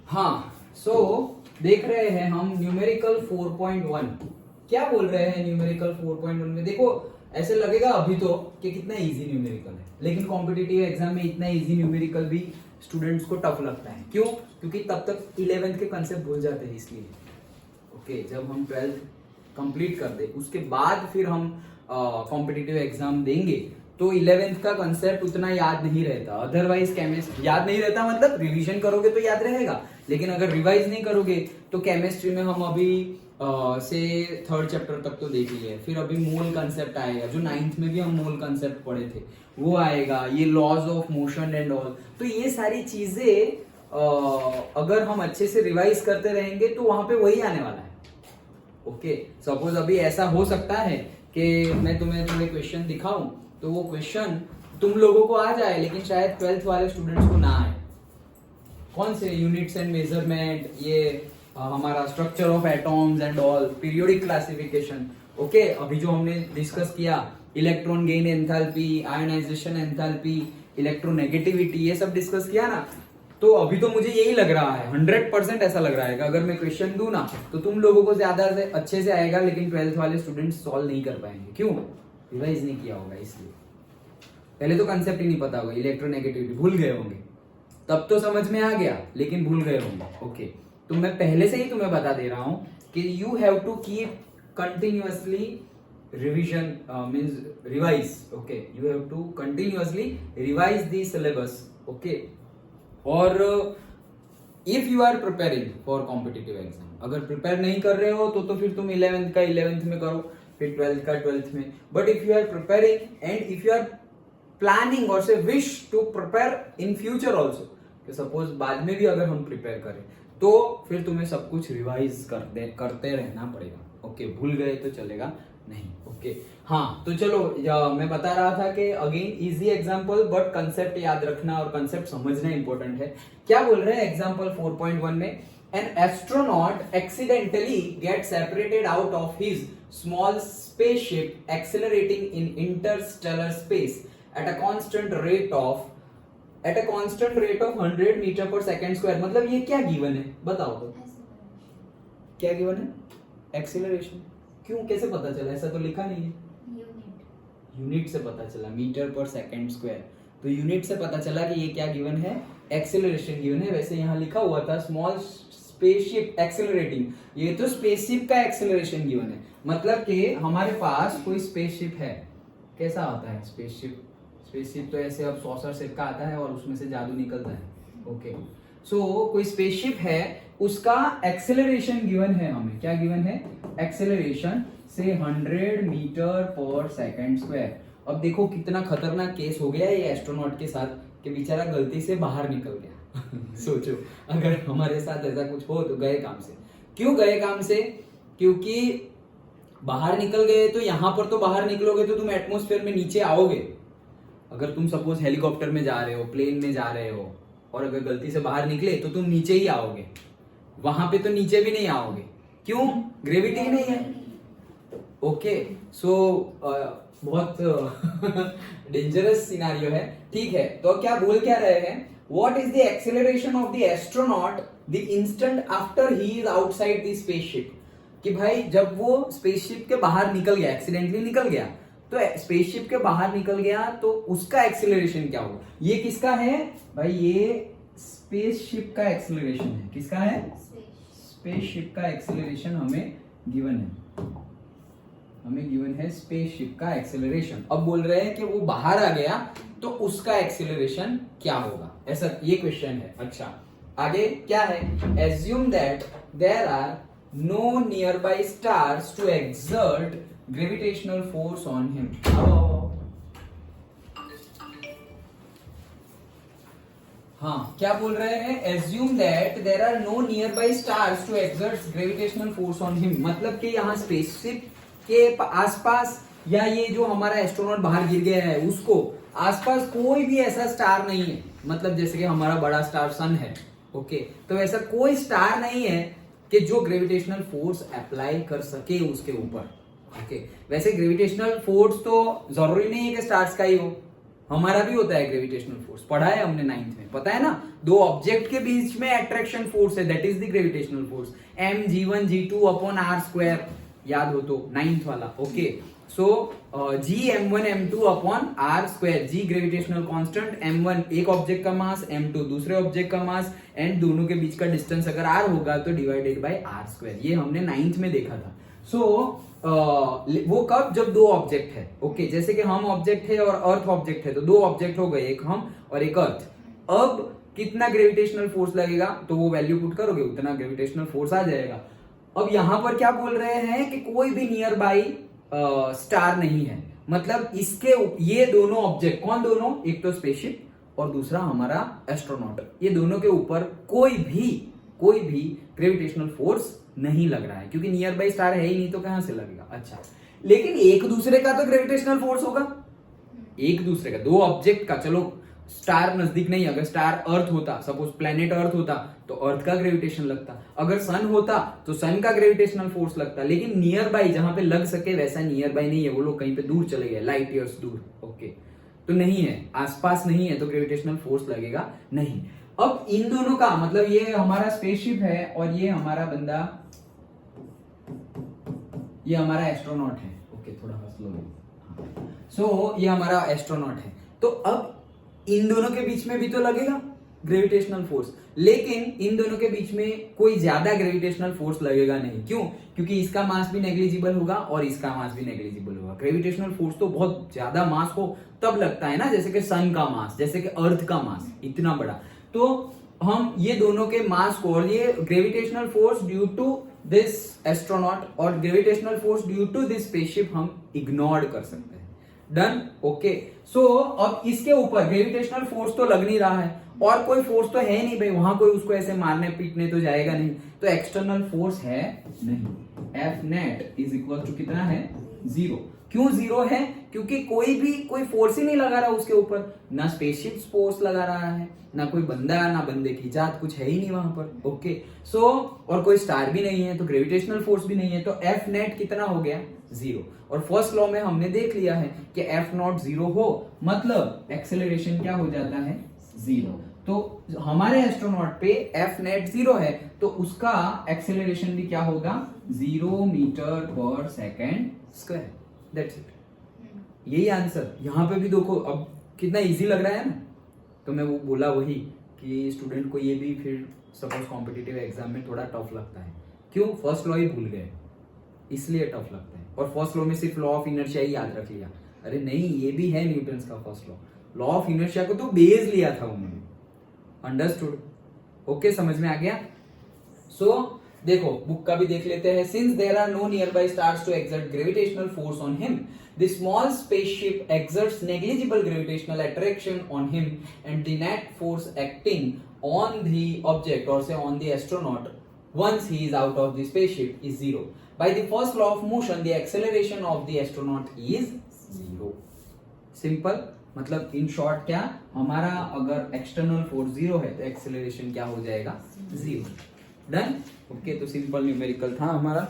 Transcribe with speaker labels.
Speaker 1: हाँ, देख रहे हैं हम न्यूमेरिकल 4.1। क्या बोल रहे हैं न्यूमेरिकल 4.1 में? देखो ऐसे लगेगा अभी तो कि कितना इजी न्यूमेरिकल है, लेकिन कॉम्पिटिटिव एग्जाम में इतना इजी न्यूमेरिकल भी स्टूडेंट्स को टफ लगता है। क्यों? क्योंकि तब तक 11th के कंसेप्ट भूल जाते हैं। इसलिए ओके, जब हम 12th कंप्लीट कर दे उसके बाद फिर हम कॉम्पिटिटिव एग्जाम देंगे तो 11th का कंसेप्ट उतना याद नहीं रहता। अदरवाइज केमिस्ट्री याद नहीं रहता, मतलब रिवीजन करोगे तो याद रहेगा, लेकिन अगर रिवाइज नहीं करोगे तो केमिस्ट्री में हम अभी से 3rd चैप्टर तक तो देख लिए, फिर अभी मोल कंसेप्ट आएगा, जो 9th में भी हम मोल कंसेप्ट पढ़े थे वो आएगा, ये laws of motion and all. तो ये सारी चीजें अगर हम अच्छे से रिवाइज करते रहेंगे तो वहां पे वही आने वाला है। ओके, सपोज अभी ऐसा हो सकता है कि मैं तुम्हें क्वेश्चन दिखाऊं तो वो क्वेश्चन तुम लोगों को आ जाए, लेकिन शायद 12th वाले स्टूडेंट्स को ना आए। कौन से? यूनिट्स एंड मेजरमेंट, ये हमारा structure of atoms and all, periodic classification. Okay, अभी जो हमने डिस्कस किया electron gain enthalpy, ionisation enthalpy, electronegativity, ये सब डिस्कस किया ना। तो अभी तो मुझे यही लग रहा है, 100% ऐसा लग रहा है कि अगर मैं क्वेश्चन दूं ना तो तुम लोगों को ज्यादा से अच्छे से आएगा, लेकिन 12th वाले स्टूडेंट्स सॉल्व नहीं कर पाएंगे। क्यों? रिवाइज नहीं किया होगा। इसलिए पहले तो कंसेप्ट ही नहीं पता होगा, इलेक्ट्रोनेगेटिविटी भूल गए होंगे, तब तो समझ में आ गया लेकिन भूल गए होंगे। ओके, तो मैं पहले से ही तुम्हें बता दे रहा हूं कि you have to keep continuously revision, means revise. Okay, you have to continuously revise the syllabus. Okay, और if you are preparing for competitive exam, अगर प्रिपेयर नहीं कर रहे हो तो फिर तुम 11th का 11th में करो, फिर 12th का 12th में। But if you are preparing and if you are planning or say wish to prepare in future also, कि सपोज बाद में भी अगर हम प्रिपेयर करें तो फिर तुम्हें सब कुछ रिवाइज करते रहना पड़ेगा। ओके, भूल गए तो चलेगा नहीं। ओके, हाँ, तो चलो मैं बता रहा था कि again easy example, but concept याद रखना और कंसेप्ट समझना इंपॉर्टेंट है। क्या बोल रहे हैं एग्जांपल 4.1 में? An astronaut accidentally get separated out of his small spaceship accelerating in interstellar space at a constant rate of 100 metre per second square. मतलब ये क्या गिवन है बताओ तो, क्या गिवन है? एक्सीलरेशन। क्यों, कैसे पता चला? ऐसा तो लिखा नहीं है। यूनिट से पता चला, मीटर पर सेकेंड स्क्वायर। तो यूनिट से पता चला कि ये क्या गिवन है? एक्सीलरेशन गिवन है। वैसे यहाँ लिखा हुआ था स्मॉल स्पेसशिप एक्सेलरेटिंग, ये तो स्पेसशिप का एक्सेलरेशन गिवन है। मतलब कि हमारे पास कोई स्पेसशिप है। कैसा आता है स्पेसशिप? स्पेसशिप तो ऐसे अब सॉसर शेप का आता है और उसमें से जादू निकलता है। ओके, सो कोई स्पेसशिप है, उसका एक्सेलरेशन गिवन है हमें। क्या गिवन है? एक्सेलरेशन से 100 मीटर पर सेकेंड स्क्वायर। अब देखो कितना खतरनाक केस हो गया ये एस्ट्रोनॉट के साथ कि बेचारा गलती से बाहर निकल गया। सोचो अगर हमारे साथ ऐसा कुछ हो तो गए काम से। क्यों गए काम से? क्योंकि बाहर निकल गए तो यहां पर तो बाहर निकलोगे तो तुम एटमॉस्फेयर में नीचे आओगे। अगर तुम सपोज हेलीकॉप्टर में जा रहे हो, प्लेन में जा रहे हो, और अगर गलती से बाहर निकले तो तुम नीचे ही आओगे, वहां पे तो नीचे भी नहीं आओगे। क्यों? ग्रेविटी नहीं है। ओके, सो बहुत डेंजरस सिनारियो है। ठीक है, तो क्या बोल क्या रहे हैं? What is the acceleration of the astronaut the instant after he is outside the spaceship. कि भाई जब वो स्पेसशिप के बाहर निकल गया, एक्सीडेंटली निकल गया, तो स्पेसशिप के बाहर निकल गया तो उसका एक्सेलरेशन क्या होगा? ये किसका है भाई? ये स्पेसशिप का एक्सेलरेशन है। किसका है? स्पेसशिप का एक्सेलरेशन हमें गिवन है। हमें गिवन है स्पेसशिप का एक्सेलरेशन। अब बोल रहे हैं कि वो बाहर आ गया तो उसका एक्सेलरेशन क्या होगा, ऐसा ये क्वेश्चन है। अच्छा, आगे क्या है? Assume that there are no nearby stars to exert gravitational force on him. हाँ, क्या बोल रहे हैं? assume that there are no nearby stars to exert gravitational force on him। मतलब कि यहाँ स्पेसशिप के आसपास या ये जो हमारा एस्ट्रोनॉट बाहर गिर गया है उसको आसपास कोई भी ऐसा स्टार नहीं है। मतलब जैसे कि हमारा बड़ा स्टार सन है। ओके, तो ऐसा कोई स्टार नहीं है कि जो ग्रेविटेशनल फोर्स अप्लाई कर सके उसके ऊपर। ओके, वैसे ग्रेविटेशनल फोर्स तो जरूरी नहीं है कि स्टार्स का ही हो। हमारा भी होता है ग्रेविटेशनल फोर्स, पढ़ा है हमने 9th में, पता है ना, दो ऑब्जेक्ट के बीच में अट्रैक्शन फोर्स है, that is the gravitational force, mg1g2 upon r square, याद हो तो 9th वाला, okay. So g m1 m2 upon r square, g gravitational constant, m1 एक ऑब्जेक्ट का मास, m2 दूसरे ऑब्जेक्ट का मास, एंड दोनों के बीच का डिस्टेंस अगर r होगा तो डिवाइडेड बाय आर स्क्वायर, ये हमने 9th में देखा था। सो वो कब, जब दो ऑब्जेक्ट है, ओके, जैसे कि हम ऑब्जेक्ट है और अर्थ ऑब्जेक्ट है, तो दो ऑब्जेक्ट हो गए, एक हम और एक अर्थ। अब कितना ग्रेविटेशनल फोर्स लगेगा, तो वो वैल्यू पुट करोगे उतना ग्रेविटेशनल फोर्स आ जाएगा। अब यहां पर क्या बोल रहे हैं कि कोई भी नियर बाई स्टार नहीं है, मतलब इसके ये दोनों ऑब्जेक्ट, कौन दोनों, एक तो स्पेसशिप और दूसरा हमारा एस्ट्रोनॉट, ये दोनों के ऊपर कोई भी ग्रेविटेशनल फोर्स नहीं लग रहा है, क्योंकि नियर बाई स्टार है ही नहीं, तो कहां से लगेगा। अच्छा, लेकिन एक दूसरे का तो ग्रेविटेशनल फोर्स होगा, एक दूसरे का, दो ऑब्जेक्ट का, चलो स्टार नजदीक नहीं, अगर स्टार अर्थ होता, सपोज प्लेनेट अर्थ होता, तो अर्थ का ग्रेविटेशन लगता, अगर सन होता तो सन का ग्रेविटेशनल फोर्स लगता, लेकिन नियर बाई जहां पे लग सके वैसा नियर बाई नहीं है, वो लोग कहीं पे दूर चले गए, लाइट ईयर्स दूर, ओके, तो नहीं है, आसपास नहीं है, तो ग्रेविटेशनल फोर्स लगेगा नहीं। अब इन दोनों का मतलब, ये हमारा स्पेसशिप है और ये हमारा बंदा, ये हमारा एस्ट्रोनॉट है, ओके, थोड़ा स्लो। सो ये हमारा एस्ट्रोनॉट है, तो अब इन दोनों के बीच में भी तो लगेगा ग्रेविटेशनल फोर्स, लेकिन इन दोनों के बीच में कोई ज्यादा ग्रेविटेशनल फोर्स लगेगा नहीं, क्यों, क्योंकि इसका मास भी नेग्लिजिबल होगा और इसका मास भी नेग्लिजिबल होगा। ग्रेविटेशनल फोर्स तो बहुत ज्यादा मास को तब लगता है ना, जैसे कि सन का मास, जैसे कि अर्थ का मास इतना बड़ा, तो हम ये दोनों के मास को, और ये gravitational force due to this astronaut और gravitational force due to this spaceship हम इग्नोर कर सकते हैं। Done, okay. सो अब इसके ऊपर ग्रेविटेशनल फोर्स तो लग नहीं रहा है और कोई फोर्स तो है नहीं भाई, वहां कोई उसको ऐसे मारने पीटने तो जाएगा नहीं, तो एक्सटर्नल फोर्स है नहीं। F net is equal to कितना है, 0। क्यों 0 है, क्योंकि कोई फोर्स ही नहीं लगा रहा उसके ऊपर, ना स्पेसशिप फोर्स लगा रहा है, ना कोई बंदा, ना बंदे की जात, कुछ है ही नहीं वहां पर, ओके। सो और कोई स्टार भी नहीं है, तो ग्रेविटेशनल फोर्स भी नहीं है, तो एफ नेट कितना हो गया, 0। और फर्स्ट लॉ में हमने देख लिया है कि एफ नॉट 0 हो मतलब एक्सेलरेशन क्या हो जाता है, 0। तो हमारे एस्ट्रोनॉट पे एफ नेट 0 है, तो उसका एक्सेलरेशन भी क्या होगा, 0 metre per second square, that's it. यही आंसर, यहां पे भी देखो, अब कितना इजी लग रहा है ना, तो मैं वो बोला वही कि स्टूडेंट को ये भी फिर सपोज कॉम्पिटिटिव एग्जाम में थोड़ा टफ लगता है, क्यों, फर्स्ट लॉ ही भूल गए इसलिए टफ लगता है, और फर्स्ट लॉ में सिर्फ लॉ ऑफ इनर्शिया ही याद रख लिया, अरे नहीं, ये भी है न्यूटन का फर्स्ट लॉ ऑफ इनर्शिया को तो बेस लिया था उन्होंने, अंडरस्टूड, ओके, समझ में आ गया। सो देखो बुक का भी देख लेते हैं। Since there are no nearby stars to exert gravitational force on him, the small spaceship exerts negligible gravitational attraction on him and the net force acting on the object or say on the astronaut once he is out of the spaceship is 0. By the first law of motion, the acceleration of the astronaut is 0. Simple, मतलब in short क्या, हमारा अगर external force 0 है तो acceleration क्या हो जाएगा, 0। Done, okay, तो सिंपल न्यूमेरिकल था हमारा।